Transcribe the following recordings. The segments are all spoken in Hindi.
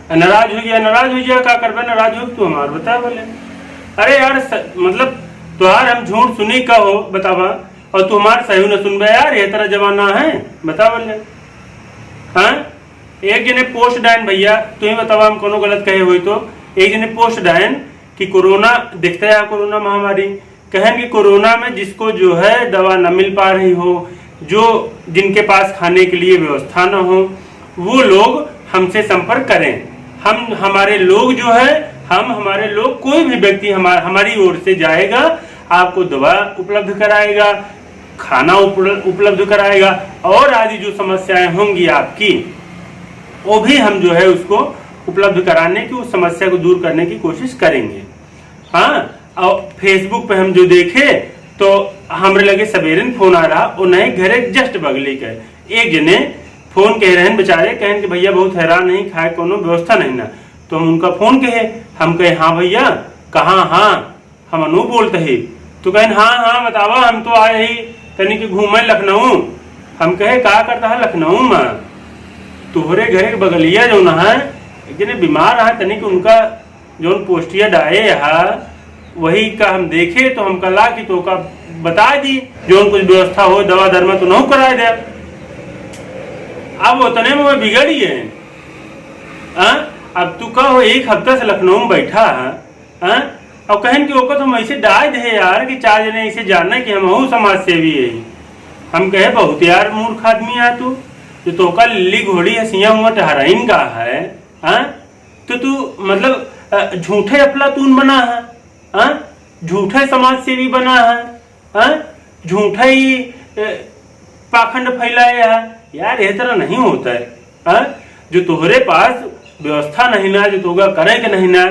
नाराज हो गया का करबे, नाराज हो तू हमार बता बोले। अरे यार मतलब तुहार हम झूठ सुनी का हो बतावा, और तू हमार सही न सुनबे यार, ये तरह जमाना है बता बोले। हाँ एक जने पोस्ट डायन भैया, तू ही बतावा हम कोनो गलत कहे हुई तो, एक जने पोस्ट डायन कि कोरोना दिखता है, कोरोना महामारी कहें कि कोरोना में जिसको जो है दवा न मिल पा रही हो, जो जिनके पास खाने के लिए व्यवस्था न हो, वो लोग हमसे संपर्क करें। हम हमारे लोग जो है, हमारे लोग कोई भी व्यक्ति हमारी ओर से जाएगा, आपको दवा उपलब्ध कराएगा, खाना उपलब्ध कराएगा, और आदि जो समस्याएं होंगी आपकी वो भी हम जो है उसको उपलब्ध कराने की, उस समस्या को दूर करने की कोशिश करेंगे। हाँ और फेसबुक पे हम जो देखे तो हमरे लगे सवेरे फोन आ रहा, और नए घरे जस्ट बगली के एक जने फोन कह रहे हैं बेचारे, कहें कि भैया बहुत हैरान नहीं, खाए कोनो व्यवस्था नहीं ना। तो हम उनका फोन कहे, हम कहे हाँ भैया कहाँ, हाँ हम अनु बोलते ही। तो कहें हाँ बतावा, हम तो आए ही तनी के घूमे लखनऊ। हम कहे का करता है लखनऊ में? तोहरे घरे बगलिया जो न है एक जने बीमार है, तनी के उनका जो पोस्टिया डाये है वही का हम देखे, तो हम कला कि तो का बता दी जो कुछ व्यवस्था हो, दवा दरमा तो नहीं करा दे। अब उतने में बिगड़ी है। अब तू कहो एक हफ्ता से लखनऊ में बैठा है, और कहें कि ओको तुम ऐसे डाल दे यार कि चार जने ऐसे जानना कि हम समाज सेवी है। हम कहे बहुत यार मूर्ख आदमी है तू, तो का लिल्ली घोड़ी हसिया हुआ टहराइन का है। तो तू मतलब झूठे अफलातून बना है, झूठे समाज सेवी बना है, झूठे ही पाखंड फैलाया है यार। ये तरह नहीं होता है। जो तोहरे पास व्यवस्था नहीं ना, जो तोगा करे के नहीं ना,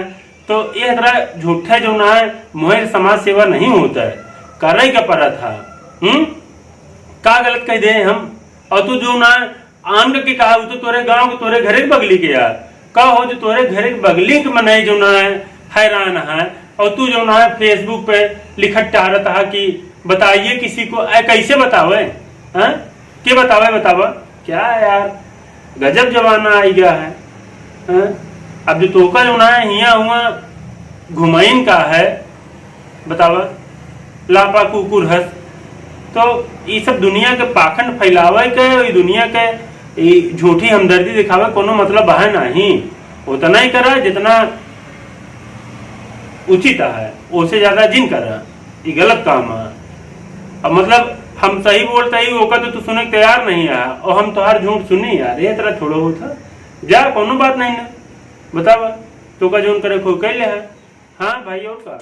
तो ये तरह झूठे जो ना है मोहर समाज सेवा नहीं होता है, करे का पड़ा था। का गलत कह दे हम? और तू जो ना आम के कहा तो तोरे गांव के तोरे घरे के बगली के यार का हो, जो तोरे घरे के बगली के मनाई जो ना है हैरान है, और तू जो ना है फेसबुक पे लिखट टारता है कि बताइए किसी को, कैसे बतावे के बतावा क्या यार, गजब जमाना आई गया है। अब जो तोका जो ना है हिया हुआ घुमाइन का है बतावा, लापा कुकुर हंस। तो ये सब दुनिया के पाखंड फैलावे के, दुनिया के झूठी हमदर्दी दिखावे कोनो मतलब है नहीं। उतना ही करा जितना उचित है, उससे ज्यादा जिन करा ये गलत काम है। अब मतलब हम सही बोलते ही ओका तो सुने के तैयार नहीं है, और हम तुम्हार झूठ सुनी यार, ये तरह थोड़ा होता जा कोनो बात नहीं ना बतावा, तो का जोन करे कोई कह ले है। हाँ भाई और का